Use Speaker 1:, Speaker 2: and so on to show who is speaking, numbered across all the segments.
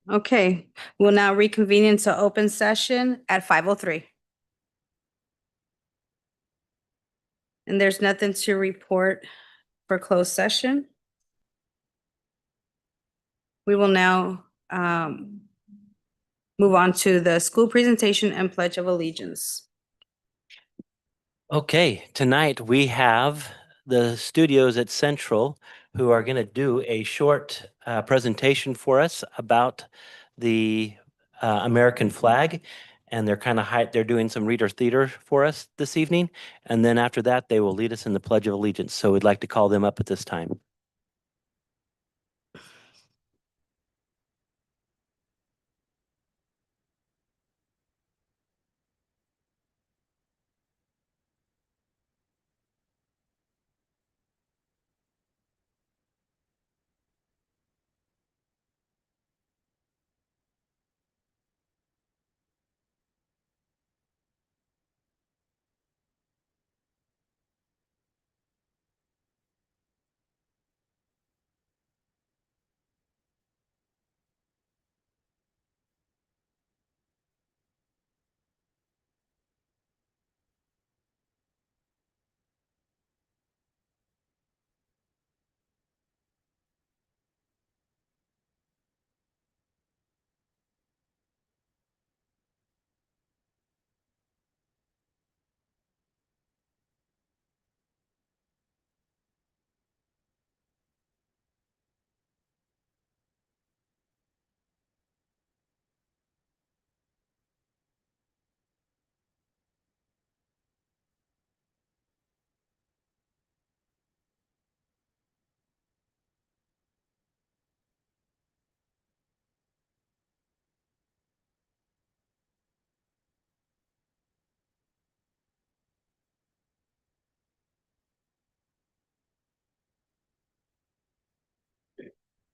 Speaker 1: Okay, we'll now reconvene into open session at 5:03. And there's nothing to report for closed session. We will now move on to the school presentation and Pledge of Allegiance.
Speaker 2: Okay, tonight we have the studios at Central who are going to do a short presentation for us about the American flag. And they're doing some reader theater for us this evening. And then after that, they will lead us in the Pledge of Allegiance. So we'd like to call them up at this time.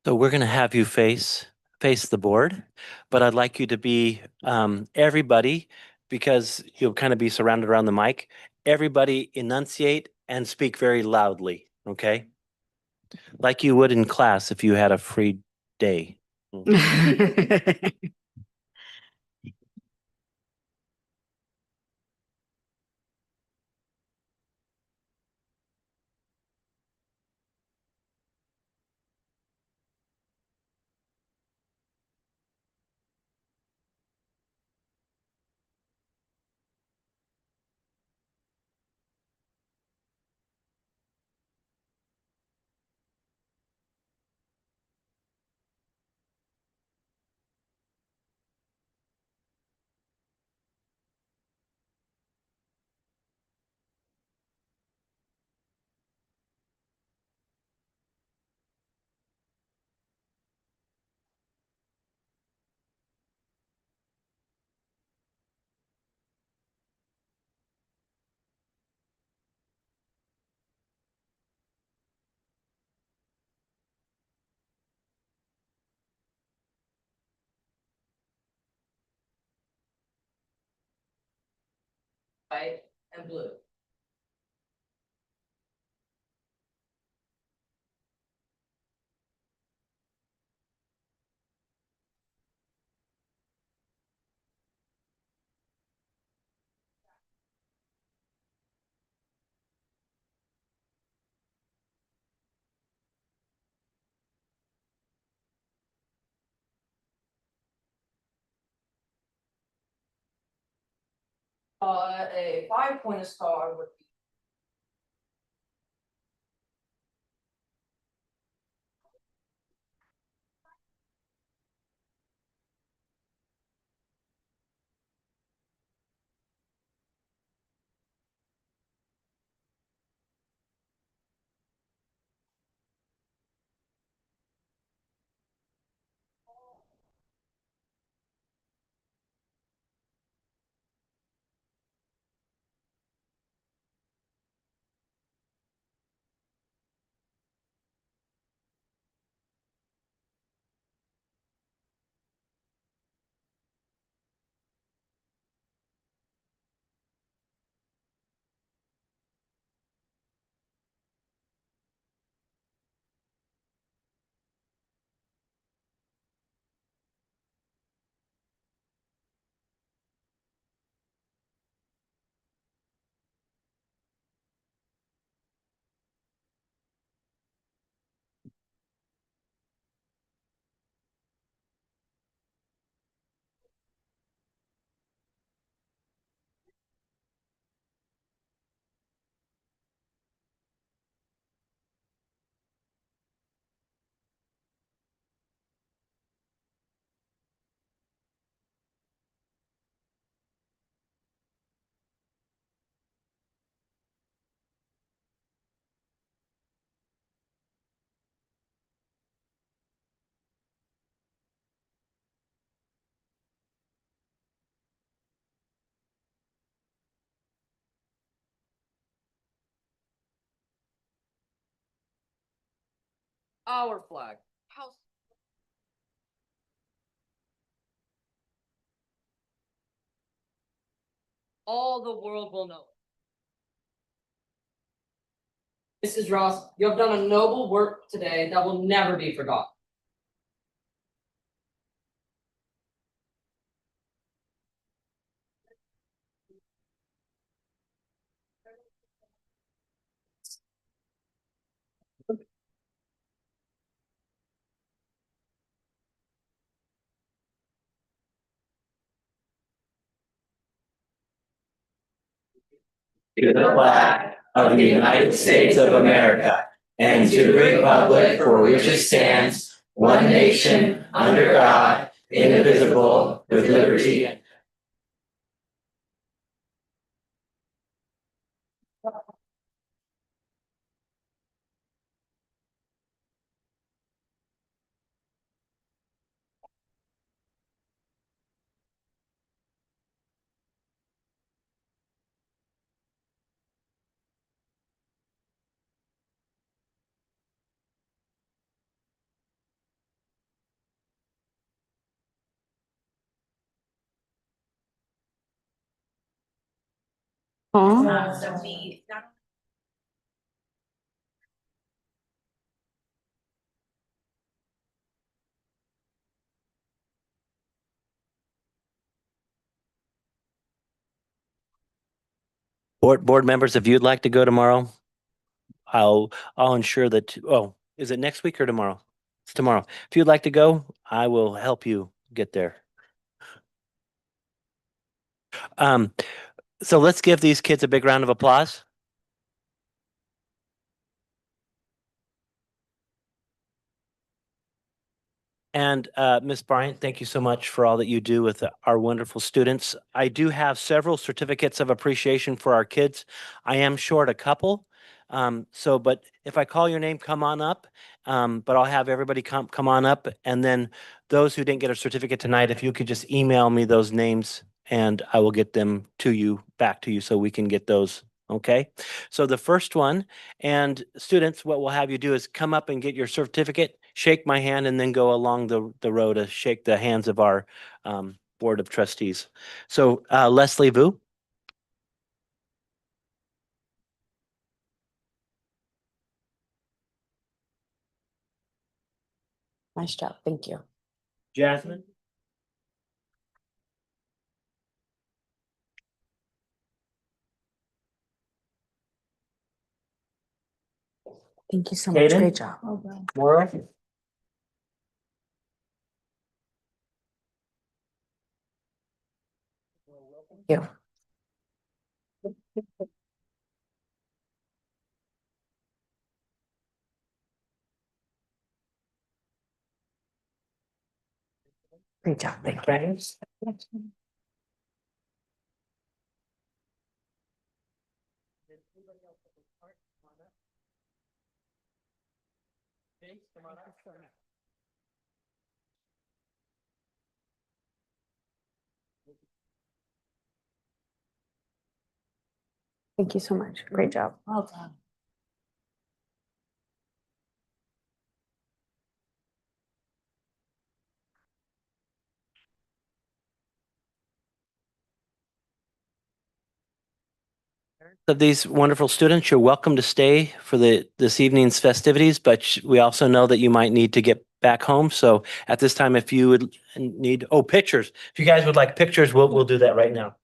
Speaker 2: So we're going to have you face the board, but I'd like you to be everybody, because you'll kind of be surrounded around the mic. Everybody enunciate and speak very loudly, okay? Like you would in class if you had a free day.
Speaker 1: White and blue. A 5-point star would be
Speaker 3: Our flag. How all the world will know. Mrs. Ross, you have done a noble work today that will never be forgotten.
Speaker 2: To the flag of the United States of America and to the republic for which it stands, one nation, under God, indivisible, with liberty and board members, if you'd like to go tomorrow, I'll ensure that, oh, is it next week or tomorrow? It's tomorrow. If you'd like to go, I will help you get there. Um, so let's give these kids a big round of applause. And Ms. Bryant, thank you so much for all that you do with our wonderful students. I do have several certificates of appreciation for our kids. I am short a couple. But if I call your name, come on up. But I'll have everybody come on up. And then those who didn't get a certificate tonight, if you could just email me those names and I will get them to you, back to you, so we can get those. Okay. So the first one, and students, what we'll have you do is come up and get your certificate, shake my hand, and then go along the row to shake the hands of our Board of Trustees. So Leslie Vu.
Speaker 4: Nice job. Thank you.
Speaker 2: Jasmine.
Speaker 4: Thank you so much.
Speaker 2: Kaden?
Speaker 4: Great job.
Speaker 2: Maura.
Speaker 4: You. Great job. Thank you. Thank you so much. Great job. Well done.
Speaker 2: Of these wonderful students, you're welcome to stay for this evening's festivities, but we also know that you might need to get back home. So at this time, if you would need, oh, pictures. If you guys would like pictures, we'll do that right now.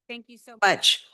Speaker 1: Thank you so much.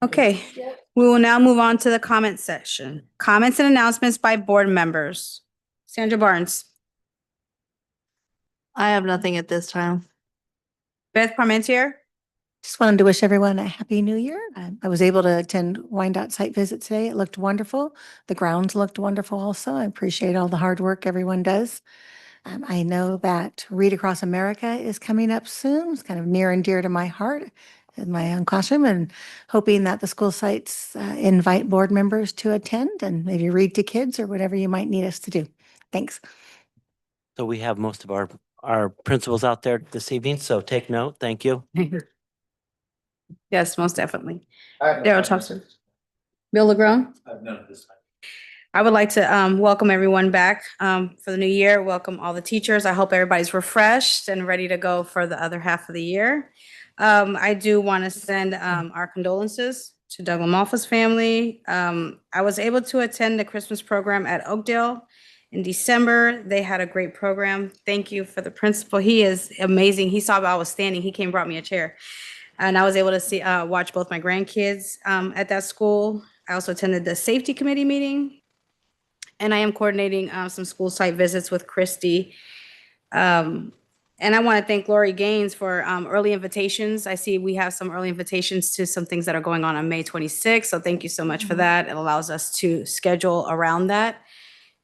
Speaker 1: Okay, we will now move on to the comment section. Comments and announcements by board members. Sandra Barnes,
Speaker 5: I have nothing at this time.
Speaker 1: Beth Parmentier,
Speaker 6: Just wanted to wish everyone a happy new year. I was able to attend Wyandotte site visit today. It looked wonderful. The grounds looked wonderful also. I appreciate all the hard work everyone does. I know that Read Across America is coming up soon. It's kind of near and dear to my heart in my own classroom, and hoping that the school sites invite board members to attend and maybe read to kids or whatever you might need us to do. Thanks.
Speaker 2: So we have most of our principals out there this evening, so take note. Thank you.
Speaker 1: yes, most definitely. Daryl Thompson. Bill LaGrone. I would like to welcome everyone back for the new year. Welcome all the teachers. I hope everybody's refreshed and ready to go for the other half of the year. I do want to send our condolences to Doug Lamalfa's family. I was able to attend the Christmas program at Oakdale in December. They had a great program. Thank you for the principal. He is amazing. He saw I was standing. He came, brought me a chair. And I was able to see, watch both my grandkids at that school. I also attended the safety committee meeting. And I am coordinating some school site visits with Christy. And I want to thank Lori Gaines for early invitations. I see we have some early invitations to some things that are going on May 26th. So thank you so much for that. It allows us to schedule around that.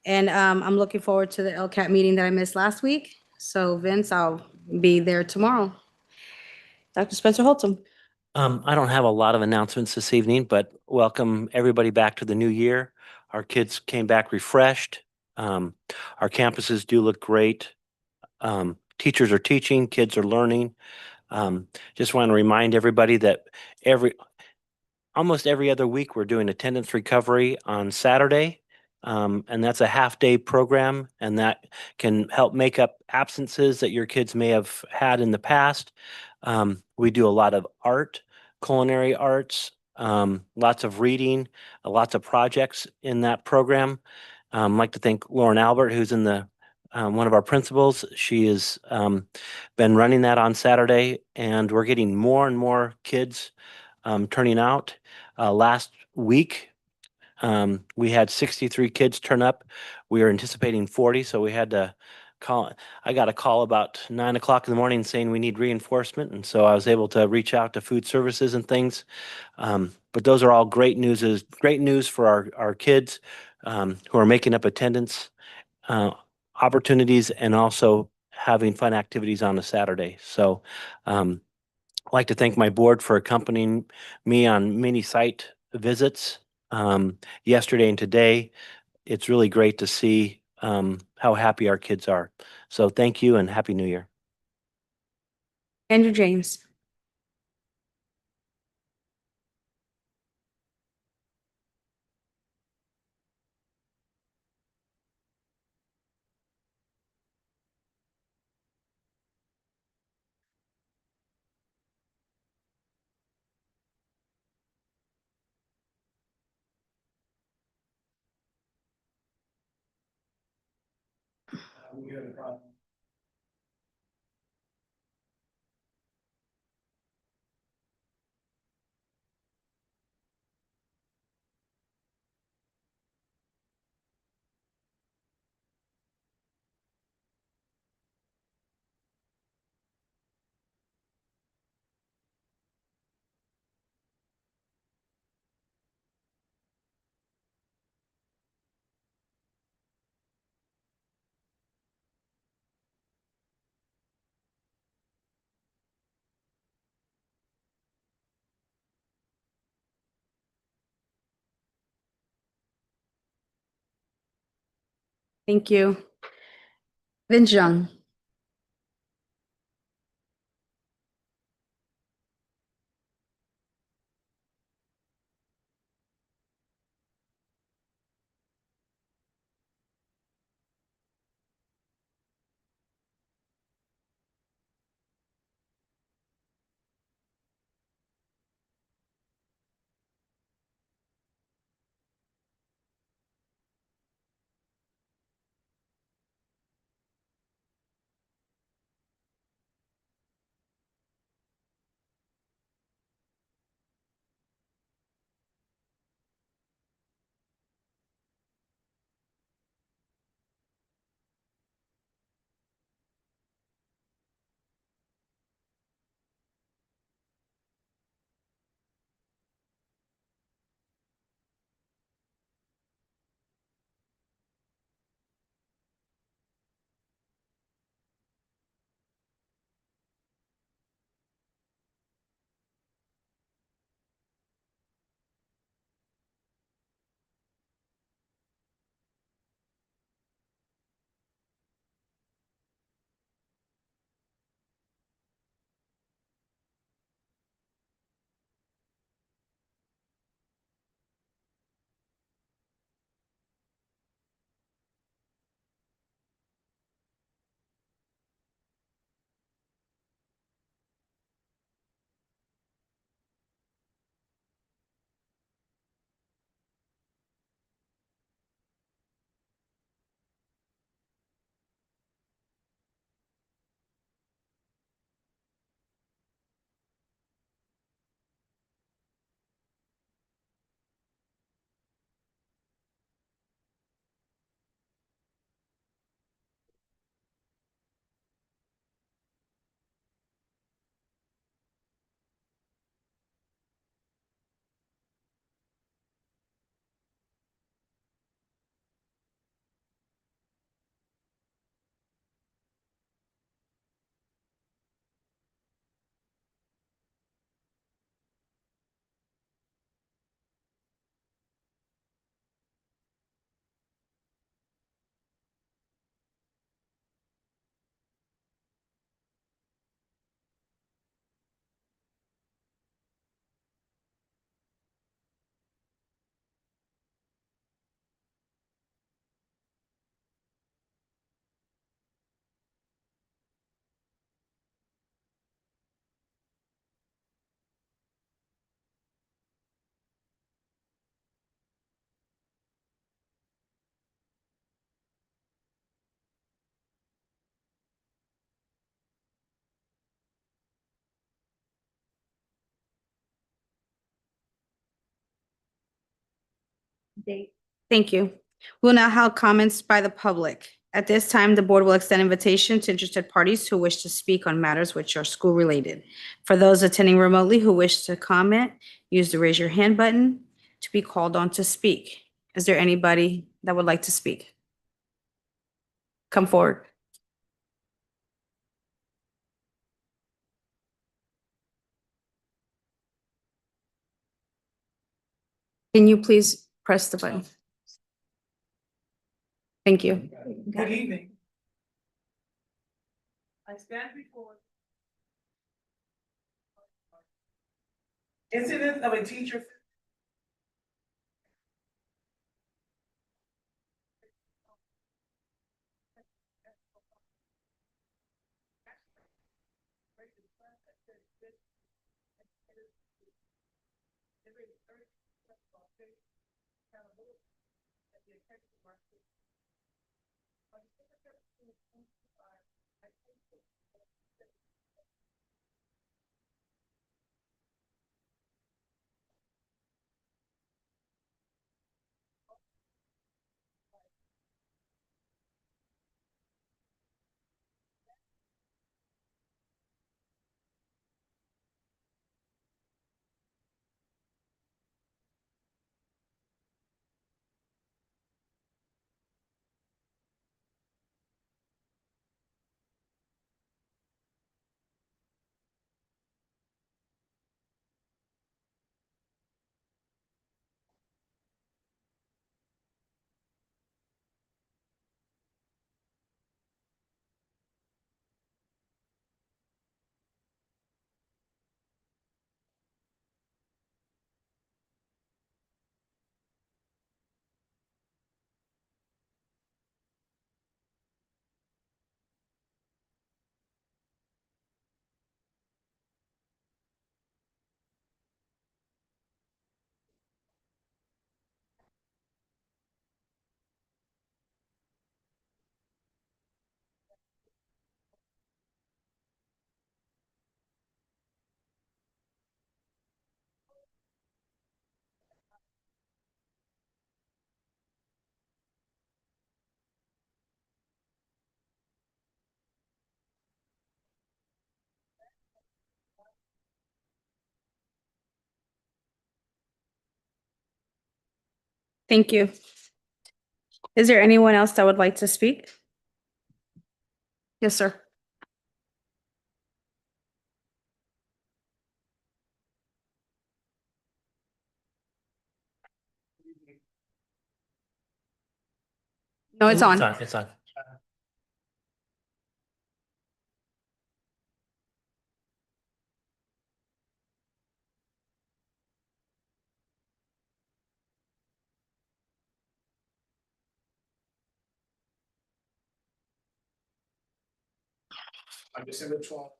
Speaker 1: And I'm looking forward to the LCAT meeting that I missed last week. So Vince, I'll be there tomorrow. Dr. Spencer Holtum.
Speaker 2: I don't have a lot of announcements this evening, but welcome everybody back to the new year. Our kids came back refreshed. Our campuses do look great. Teachers are teaching, kids are learning. Just want to remind everybody that almost every other week, we're doing attendance recovery on Saturday. And that's a half-day program, and that can help make up absences that your kids may have had in the past. We do a lot of art, culinary arts, lots of reading, lots of projects in that program. I'd like to thank Lauren Albert, who's in the one of our principals. She has been running that on Saturday, and we're getting more and more kids turning out. Last week, we had 63 kids turn up. We were anticipating 40, so we had to call. I got a call about 9 o'clock in the morning saying we need reinforcement, and so I was able to reach out to food services and things. But those are all great news for our kids who are making up attendance opportunities and also having fun activities on a Saturday. So I'd like to thank my board for accompanying me on many site visits yesterday and today. It's really great to see how happy our kids are. So thank you and Happy New Year.
Speaker 1: Andrew James. Thank you. Vince Young. Thank you. We'll now have comments by the public. At this time, the board will extend invitation to interested parties who wish to speak on matters which are school-related. For those attending remotely who wish to comment, use the raise your hand button to be called on to speak. Is there anybody that would like to speak? Come forward. Can you please press the button? Thank you.
Speaker 5: Good evening. I stand before. Incident of a teacher.
Speaker 1: Thank you. Is there anyone else that would like to speak? Yes, sir. No, it's on.
Speaker 2: It's on.
Speaker 5: On December 12th.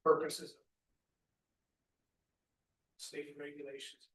Speaker 5: Purposes. State regulations.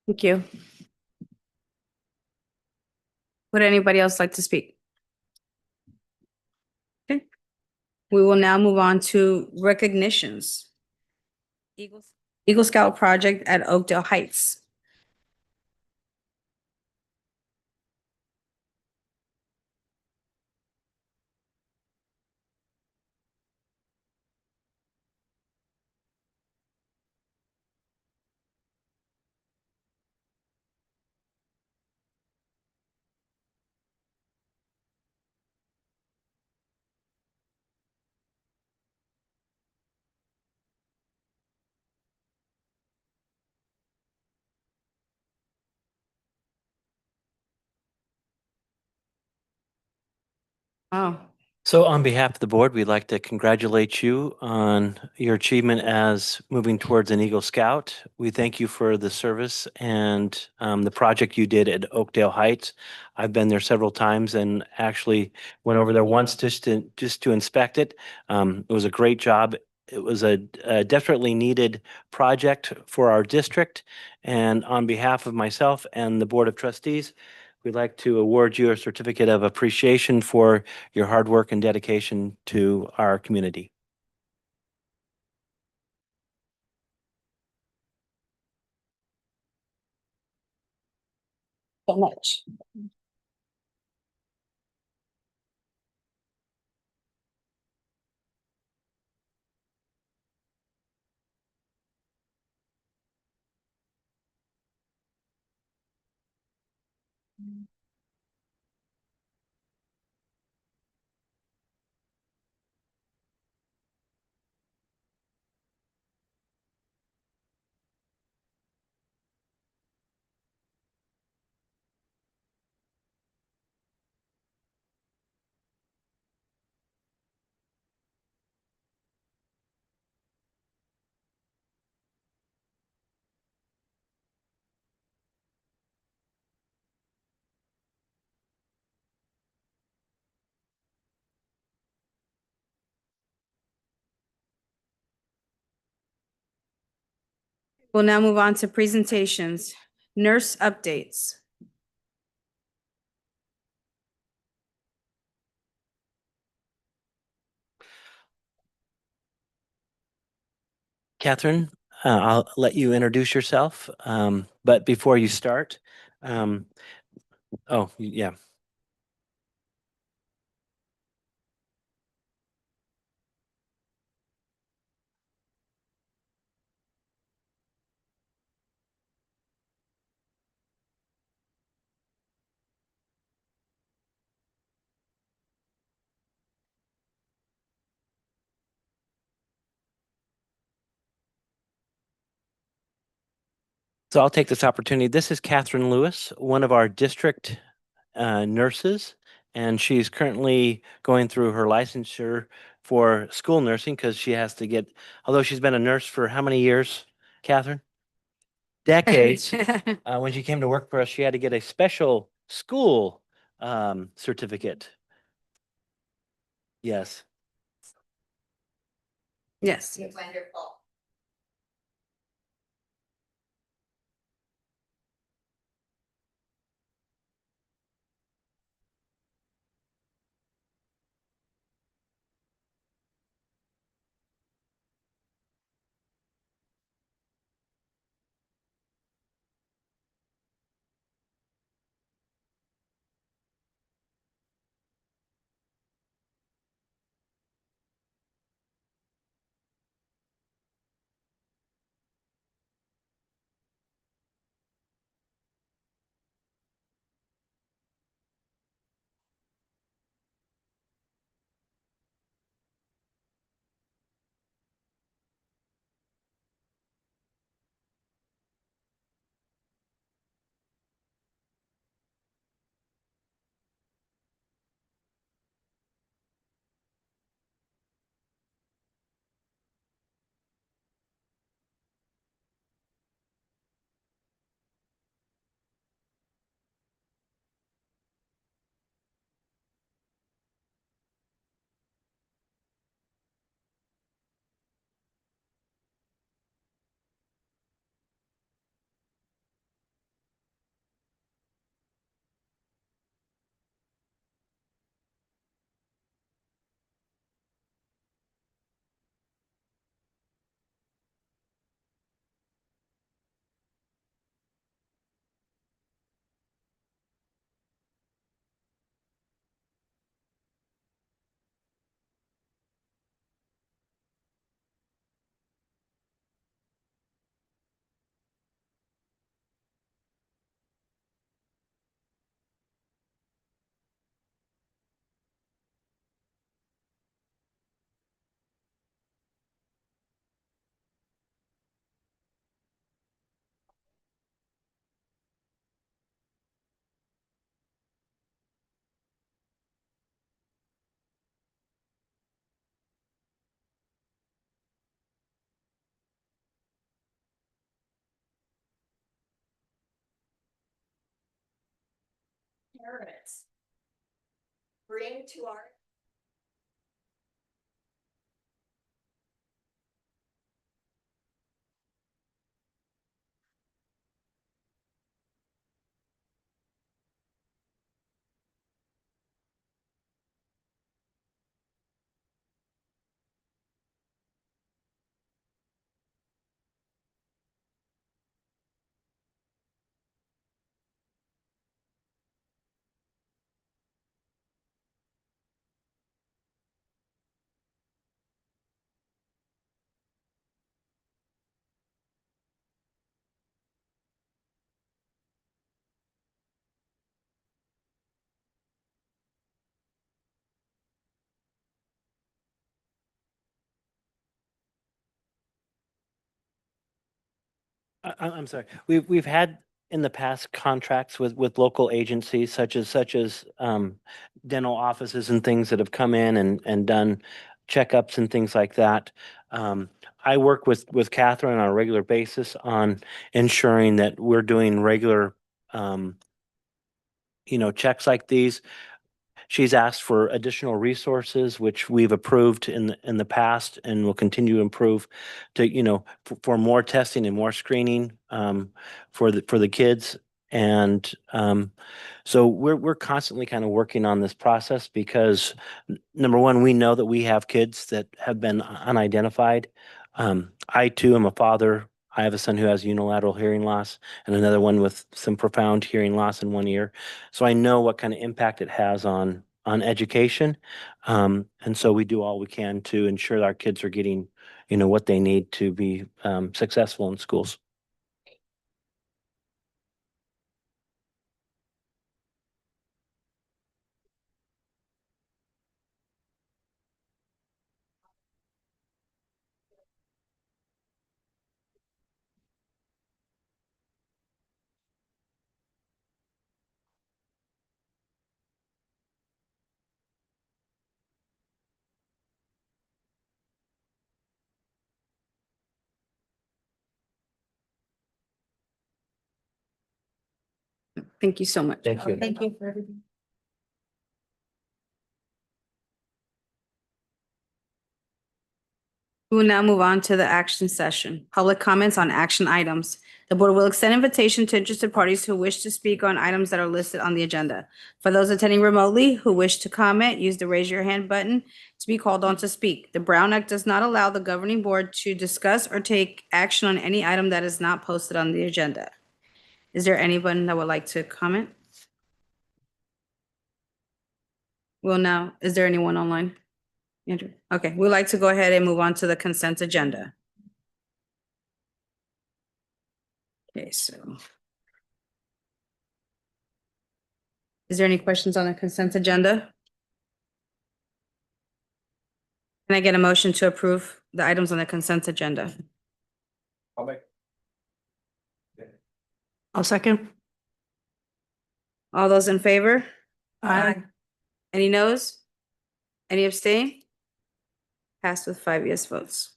Speaker 1: Thank you. Would anybody else like to speak? Okay. We will now move on to recognitions. Eagle Scout Project at Oakdale Heights. Oh,
Speaker 2: So on behalf of the board, we'd like to congratulate you on your achievement as moving towards an Eagle Scout. We thank you for the service and the project you did at Oakdale Heights. I've been there several times and actually went over there once just to inspect it. It was a great job. It was a definitely needed project for our district. And on behalf of myself and the Board of Trustees, we'd like to award you a certificate of appreciation for your hard work and dedication to our community.
Speaker 1: so much. We'll now move on to presentations. Nurse updates.
Speaker 2: Catherine, I'll let you introduce yourself, but before you start, um, oh, yeah. So I'll take this opportunity. This is Catherine Lewis, one of our district nurses, and she's currently going through her licensure for school nursing because she has to get, although she's been a nurse for how many years, Catherine? Decades. When she came to work for us, she had to get a special school certificate. Yes.
Speaker 1: Yes.
Speaker 7: Wonderful.
Speaker 6: parents bring to our
Speaker 2: I'm sorry. We've had in the past contracts with local agencies such as dental offices and things that have come in and done checkups and things like that. I work with Catherine on a regular basis on ensuring that we're doing regular checks like these. She's asked for additional resources, which we've approved in the past and will continue to improve to, for more testing and more screening for the kids. And so we're constantly kind of working on this process because number one, we know that we have kids that have been unidentified. I too am a father. I have a son who has unilateral hearing loss and another one with some profound hearing loss in one ear. So I know what kind of impact it has on education. And so we do all we can to ensure that our kids are getting, what they need to be successful in schools.
Speaker 1: Thank you so much.
Speaker 2: Thank you.
Speaker 6: Thank you for everything.
Speaker 1: We will now move on to the action session. Public comments on action items. The board will extend invitation to interested parties who wish to speak on items that are listed on the agenda. For those attending remotely who wish to comment, use the raise your hand button to be called on to speak. The Brown Act does not allow the governing board to discuss or take action on any item that is not posted on the agenda. Is there anyone that would like to comment? Well, now, is there anyone online? Andrew? Okay, we'd like to go ahead and move on to the consent agenda. Okay, so. Is there any questions on the consent agenda? Can I get a motion to approve the items on the consent agenda?
Speaker 4: I'll second.
Speaker 1: All those in favor?
Speaker 4: Aye.
Speaker 1: Any noes? Any abstain? Passed with 5 yes votes.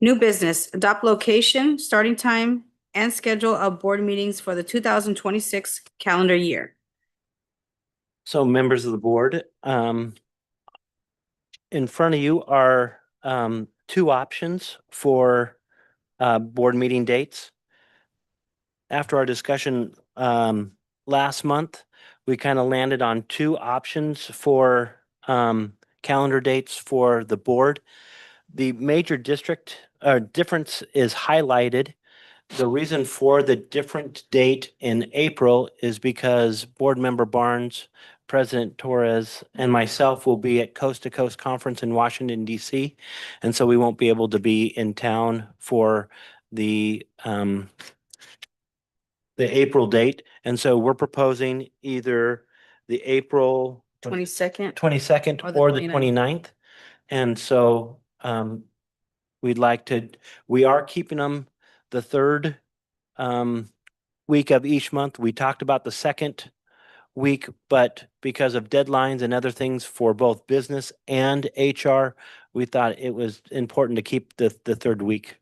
Speaker 1: New business, adopt location, starting time, and schedule of board meetings for the 2026 calendar year.
Speaker 2: So members of the board, in front of you are two options for board meeting dates. After our discussion last month, we kind of landed on two options for calendar dates for the board. The major difference is highlighted. The reason for the different date in April is because Board Member Barnes, President Torres, and myself will be at Coast to Coast Conference in Washington, D.C. And so we won't be able to be in town for the April date. And so we're proposing either the April
Speaker 1: 22nd.
Speaker 2: 22nd
Speaker 1: Or the
Speaker 2: or the
Speaker 1: 29th.
Speaker 2: 29th. And so we are keeping them the third week of each month. We talked about the second week, but because of deadlines and other things for both business and HR, we thought it was important to keep the third week.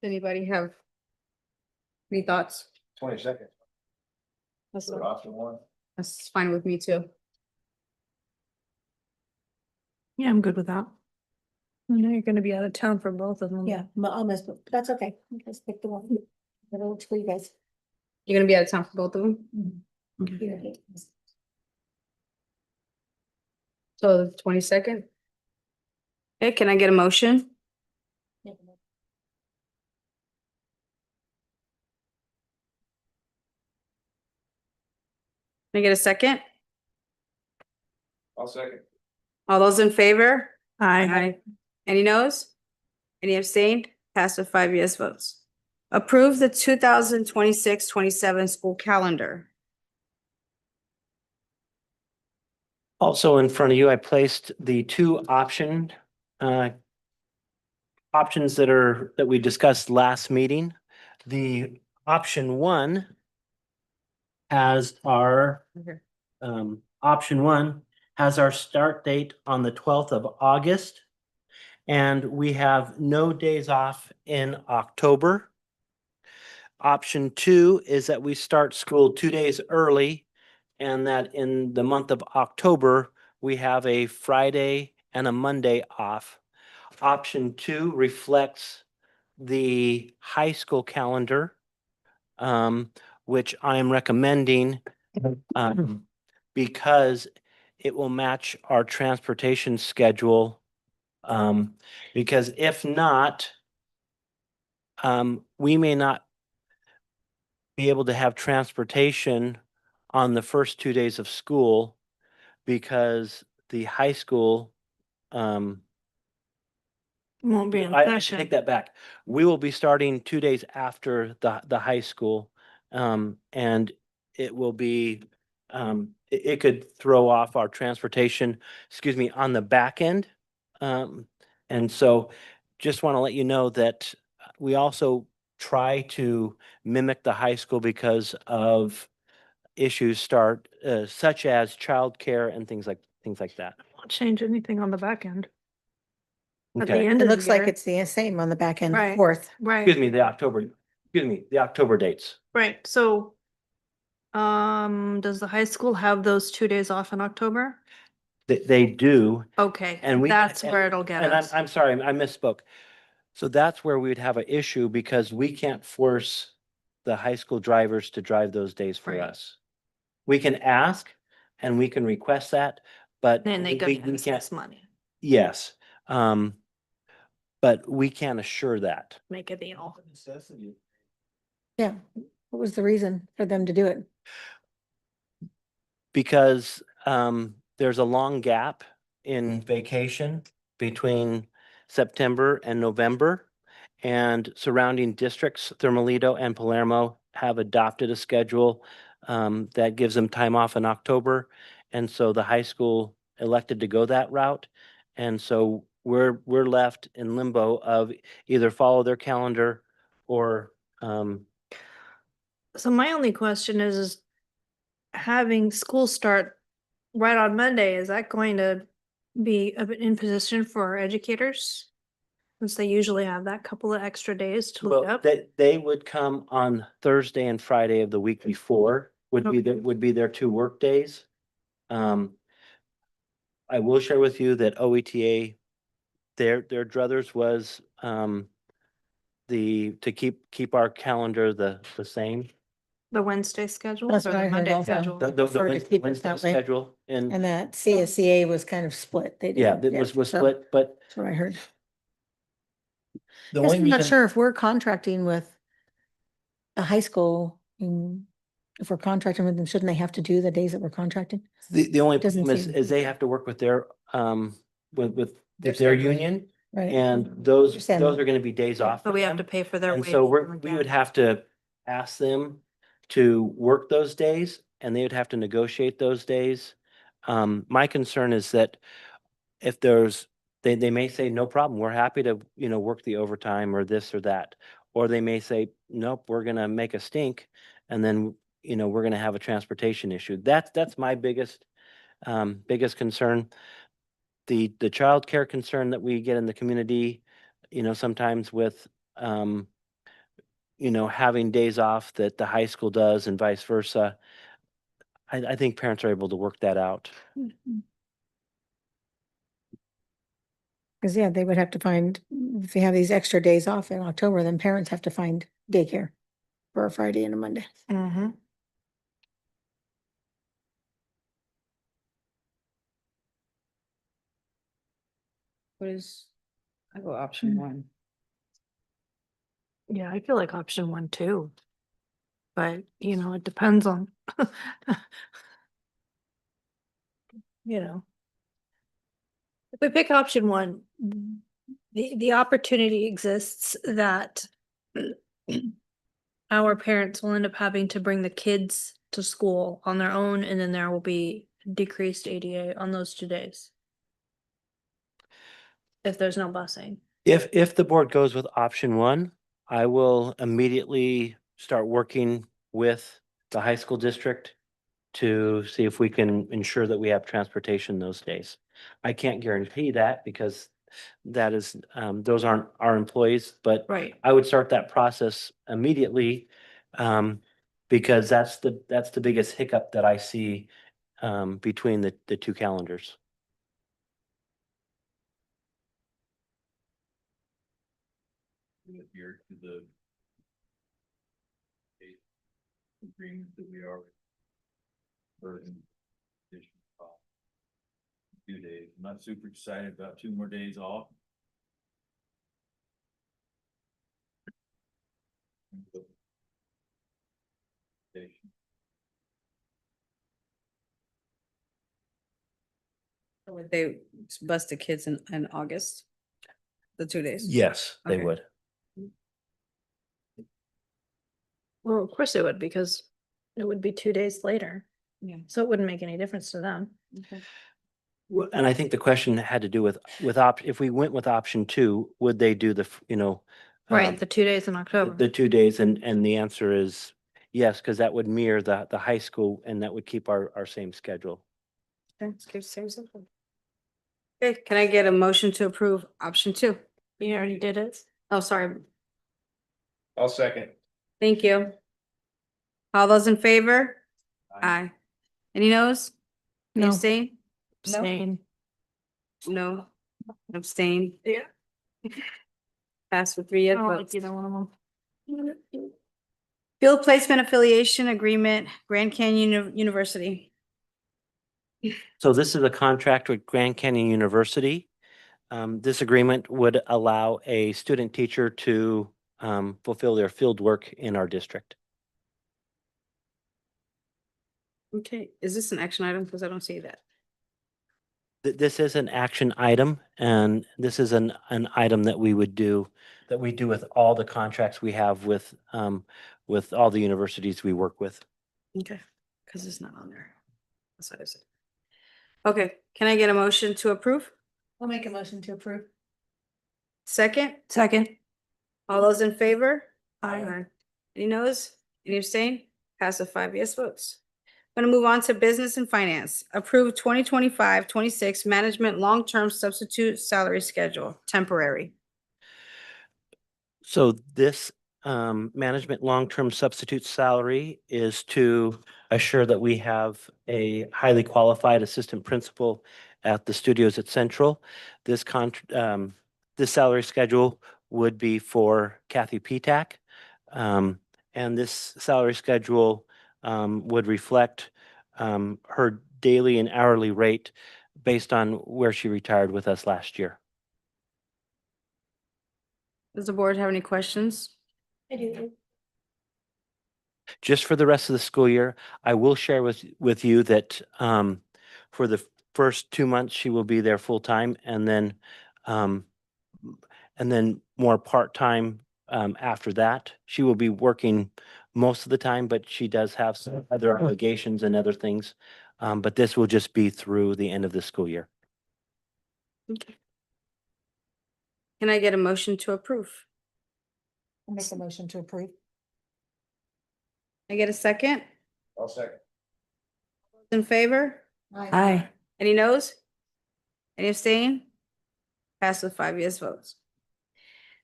Speaker 1: Anybody have Any thoughts?
Speaker 7: 22nd.
Speaker 1: That's
Speaker 7: Put option one.
Speaker 1: that's fine with me too.
Speaker 8: Yeah, I'm good with that. I know you're gonna be out of town for both of them.
Speaker 6: Yeah, I'll miss, but that's okay. Just pick the one. That works for you guys.
Speaker 1: You're gonna be out of town for both of them? So the 22nd? Okay, can I get a motion? Can I get a second?
Speaker 7: I'll second.
Speaker 1: All those in favor?
Speaker 8: Aye.
Speaker 1: Any noes? Any abstained? Passed with 5 yes votes. Approve the 2026-27 school calendar.
Speaker 2: Also in front of you, I placed the two options that we discussed last meeting. The option one has our
Speaker 1: Okay.
Speaker 2: option one has our start date on the 12th of August. And we have no days off in October. Option two is that we start school 2 days early and that in the month of October, we have a Friday and a Monday off. Option two reflects the high school calendar, which I'm recommending because it will match our transportation schedule. Because if not, we may not be able to have transportation on the first 2 days of school because the high school,
Speaker 8: Won't be in
Speaker 2: I
Speaker 8: session.
Speaker 2: take that back. We will be starting 2 days after the high school. And it will be, it could throw off our transportation, on the back end. And so just want to let you know that we also try to mimic the high school because of issues such as childcare and things like that.
Speaker 8: Won't change anything on the back end. At the
Speaker 2: Okay,
Speaker 8: end
Speaker 6: It
Speaker 8: of the
Speaker 6: looks like
Speaker 8: year.
Speaker 6: it's the same on the back end,
Speaker 8: Right.
Speaker 6: fourth.
Speaker 8: Right,
Speaker 2: the October dates.
Speaker 8: right. So, does the high school have those 2 days off in October?
Speaker 2: They do.
Speaker 8: Okay,
Speaker 2: And
Speaker 8: that's where it'll get
Speaker 2: And
Speaker 8: us.
Speaker 2: I'm sorry, I misspoke. So that's where we'd have an issue because we can't force the high school drivers to drive those days for
Speaker 8: Right.
Speaker 2: us. We can ask and we can request that, but
Speaker 8: Then they
Speaker 2: we
Speaker 8: get
Speaker 2: can't,
Speaker 8: excess money,
Speaker 2: yes. But we can't assure that.
Speaker 8: make a deal.
Speaker 6: Yeah. What was the reason for them to do it?
Speaker 2: Because there's a long gap in vacation between September and November. And surrounding districts, Thermalito and Palermo, have adopted a schedule that gives them time off in October. And so the high school elected to go that route. And so we're left in limbo of either follow their calendar or
Speaker 8: So my only question is having school start right on Monday, is that going to be a bit in position for our educators? Since they usually have that couple of extra days to look
Speaker 2: well,
Speaker 8: up.
Speaker 2: they would come on Thursday and Friday of the week before would be their 2 work days. I will share with you that OETA, their druthers was to keep our calendar the same.
Speaker 8: The Wednesday schedule
Speaker 6: That's
Speaker 8: or
Speaker 6: what I
Speaker 8: the
Speaker 6: heard
Speaker 8: Monday
Speaker 6: also.
Speaker 8: schedule?
Speaker 2: The
Speaker 6: Prefer to keep it
Speaker 2: Wednesday
Speaker 6: that way.
Speaker 2: schedule
Speaker 6: And
Speaker 2: and
Speaker 6: that CSCA was kind of split. They
Speaker 2: yeah,
Speaker 6: didn't.
Speaker 2: it was
Speaker 6: so
Speaker 2: split, but
Speaker 6: That's what I heard.
Speaker 2: the
Speaker 6: Guess
Speaker 2: only
Speaker 6: I'm not
Speaker 2: reason,
Speaker 6: sure if we're contracting with a high school, if we're contracting with them, shouldn't they have to do the days that we're contracting?
Speaker 2: the only
Speaker 6: Doesn't
Speaker 2: problem
Speaker 6: seem-
Speaker 2: is they have to work with their with their union
Speaker 6: Right.
Speaker 2: and those
Speaker 6: Understand
Speaker 2: are
Speaker 6: that.
Speaker 2: going to be days off.
Speaker 8: But
Speaker 2: for
Speaker 8: we have
Speaker 2: them.
Speaker 8: to pay for their.
Speaker 2: And so we would have to ask them to work those days and they would have to negotiate those days. My concern is that if they may say, no problem, we're happy to, work the overtime or this or that. Or they may say, nope, we're gonna make a stink and then, we're gonna have a transportation issue. That's my biggest concern. The childcare concern that we get in the community, sometimes with having days off that the high school does and vice versa. I think parents are able to work that out.
Speaker 6: Because yeah, they would have to find, if they have these extra days off in October, then parents have to find daycare for a Friday and a Monday.
Speaker 8: Mm-hmm.
Speaker 1: What is, I go option
Speaker 6: Mm.
Speaker 1: one.
Speaker 8: Yeah, I feel like option one too. But, it depends on, you know. If we pick option one, the opportunity exists that our parents will end up having to bring the kids to school on their own, and then there will be decreased ADA on those 2 days. If there's no busing.
Speaker 2: If the board goes with option one, I will immediately start working with the high school district to see if we can ensure that we have transportation those days. I can't guarantee that because that is, those aren't our employees, but
Speaker 8: Right.
Speaker 2: I would start that process immediately. Because that's the biggest hiccup that I see between the two calendars.
Speaker 7: Adhere to the agreement that we are. Burden. 2 days. I'm not super excited about 2 more days off.
Speaker 1: Would they bus the kids in August? The 2 days?
Speaker 2: Yes, they
Speaker 1: Okay.
Speaker 2: would.
Speaker 8: Well, of course it would, because it would be 2 days later.
Speaker 1: Yeah.
Speaker 8: So it wouldn't make any difference to them.
Speaker 1: Okay.
Speaker 2: Well, and I think the question had to do with if we went with option two, would they do
Speaker 8: Right, the 2 days in October.
Speaker 2: the 2 days? And the answer is yes, because that would mirror the high school and that would keep our same schedule.
Speaker 1: Okay, let's keep it same simple. Okay, can I get a motion to approve option two?
Speaker 8: You already did it.
Speaker 1: Oh, sorry.
Speaker 7: I'll second.
Speaker 1: Thank you. All those in favor? Aye. Any noes? Any
Speaker 6: No.
Speaker 1: abstain?
Speaker 8: Abstain.
Speaker 1: No. Abstain.
Speaker 8: Yeah.
Speaker 1: Pass with 3 yes
Speaker 8: I don't like
Speaker 1: votes.
Speaker 8: either one of them.
Speaker 1: Field placement affiliation agreement, Grand Canyon University.
Speaker 2: So this is a contract with Grand Canyon University. This agreement would allow a student teacher to fulfill their field work in our district.
Speaker 1: Okay, is this an action item? Because I don't see that.
Speaker 2: This is an action item, and this is an item that we would do, that we do with all the contracts we have with all the universities we work with.
Speaker 1: Okay, because it's not on there. That's what I said. Okay, can I get a motion to approve?
Speaker 6: I'll make a motion to approve.
Speaker 1: Second,
Speaker 8: Second.
Speaker 1: all those in favor?
Speaker 8: Aye.
Speaker 1: Any noes? Any abstain? Pass with 5 yes votes. I'm gonna move on to business and finance. Approve 2025-26 management long-term substitute salary schedule, temporary.
Speaker 2: So this management long-term substitute salary is to assure that we have a highly qualified assistant principal at the studios at Central. This salary schedule would be for Kathy Petak. And this salary schedule would reflect her daily and hourly rate based on where she retired with us last year.
Speaker 1: Does the board have any questions?
Speaker 8: I do.
Speaker 2: Just for the rest of the school year, I will share with you that for the first 2 months, she will be there full-time, and then more part-time after that. She will be working most of the time, but she does have some other obligations and other things. But this will just be through the end of the school year.
Speaker 1: Okay. Can I get a motion to approve?
Speaker 6: I'll make a motion to approve.
Speaker 1: I get a second?
Speaker 7: I'll second.
Speaker 1: In favor?
Speaker 8: Aye.
Speaker 1: Any noes? Any abstain? Pass with 5 yes votes.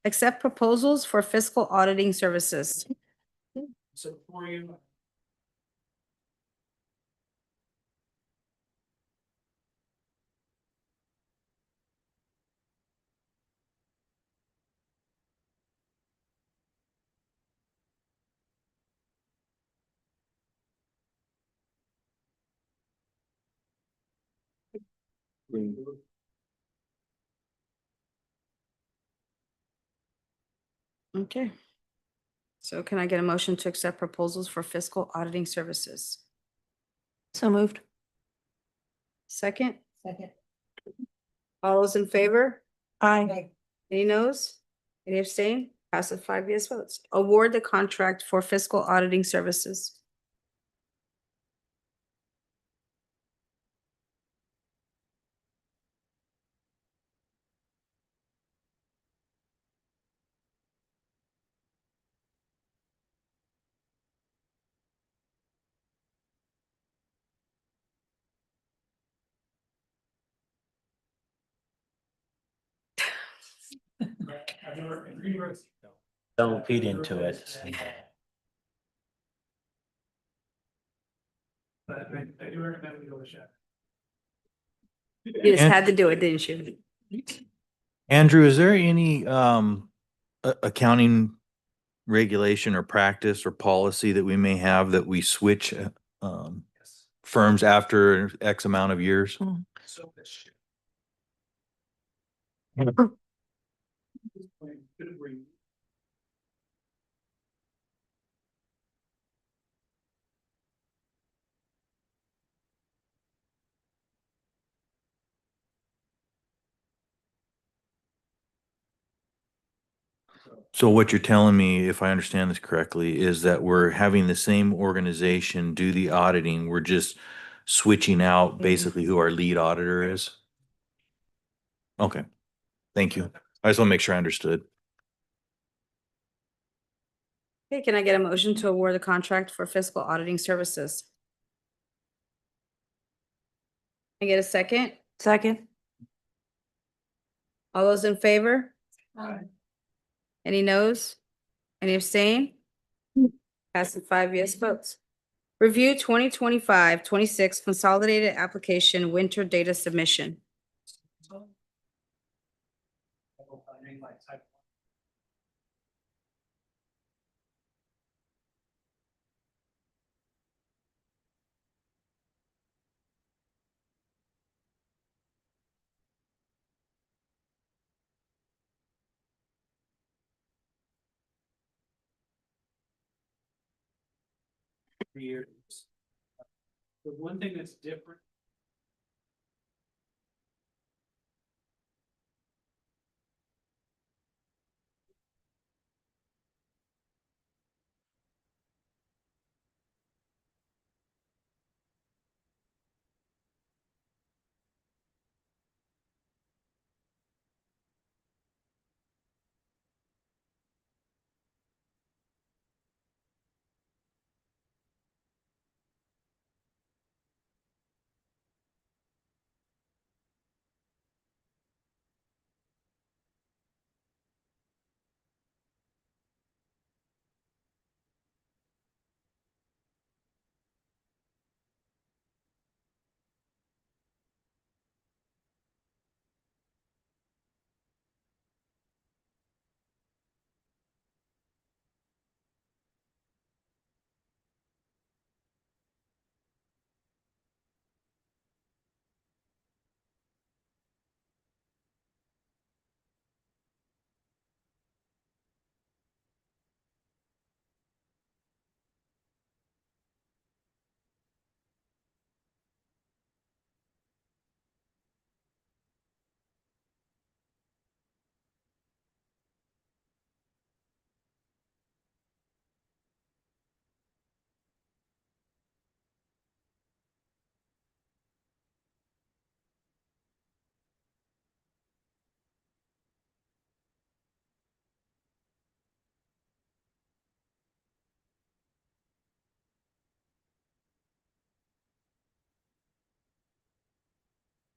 Speaker 1: Accept proposals for fiscal auditing services.
Speaker 5: So for you.
Speaker 1: Okay. So can I get a motion to accept proposals for fiscal auditing services?
Speaker 4: So moved.
Speaker 1: Second,
Speaker 4: Second.
Speaker 1: all those in favor?
Speaker 4: Aye.
Speaker 1: Any noes? Any abstain? Passes 5 yes votes. Award the contract for fiscal auditing services.
Speaker 2: Don't feed into it.
Speaker 5: But I do recommend we go with Chef.
Speaker 1: You just had to do it, didn't you?
Speaker 7: Andrew, is there any accounting regulation or practice or policy that we may have that we switch firms after X amount of years?
Speaker 5: So this shit. Good bring.
Speaker 7: So what you're telling me, if I understand this correctly, is that we're having the same organization do the auditing. We're just switching out basically who our lead auditor is? Okay, thank you. I just want to make sure I understood.
Speaker 1: Okay, can I get a motion to award the contract for fiscal auditing services? Can I get a second?
Speaker 4: Second.
Speaker 1: All those in favor?
Speaker 5: Aye.
Speaker 1: Any noes? Any abstain? Passes 5 yes votes. Review 2025-26 consolidated application winter data submission.
Speaker 5: Years. The one thing that's different.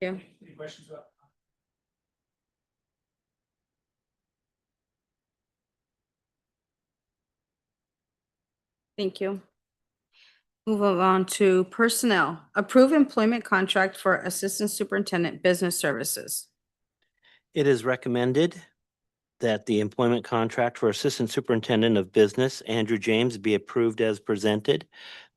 Speaker 1: Yeah.
Speaker 5: Any questions about?
Speaker 1: Thank you. Move on to personnel. Approve employment contract for Assistant Superintendent Business Services.
Speaker 2: It is recommended that the employment contract for Assistant Superintendent of Business, Andrew James, be approved as presented.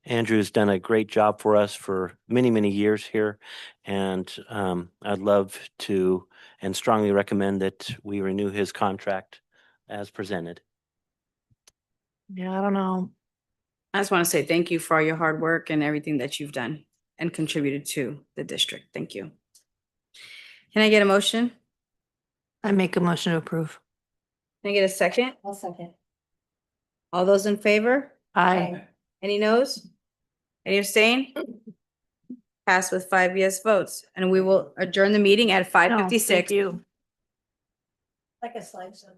Speaker 2: Andrew's done a great job for us for many, many years here. And I'd love to and strongly recommend that we renew his contract as presented.
Speaker 8: Yeah, I don't know.
Speaker 1: I just want to say thank you for all your hard work and everything that you've done and contributed to the district. Thank you. Can I get a motion?
Speaker 4: I make a motion to approve.
Speaker 1: Can I get a second?
Speaker 6: I'll second.
Speaker 1: All those in favor?
Speaker 4: Aye.
Speaker 1: Any noes? Any abstain? Pass with 5 yes votes, and we will adjourn the meeting at
Speaker 4: No, thank
Speaker 1: 5:56.
Speaker 4: you.
Speaker 6: Like a slide show.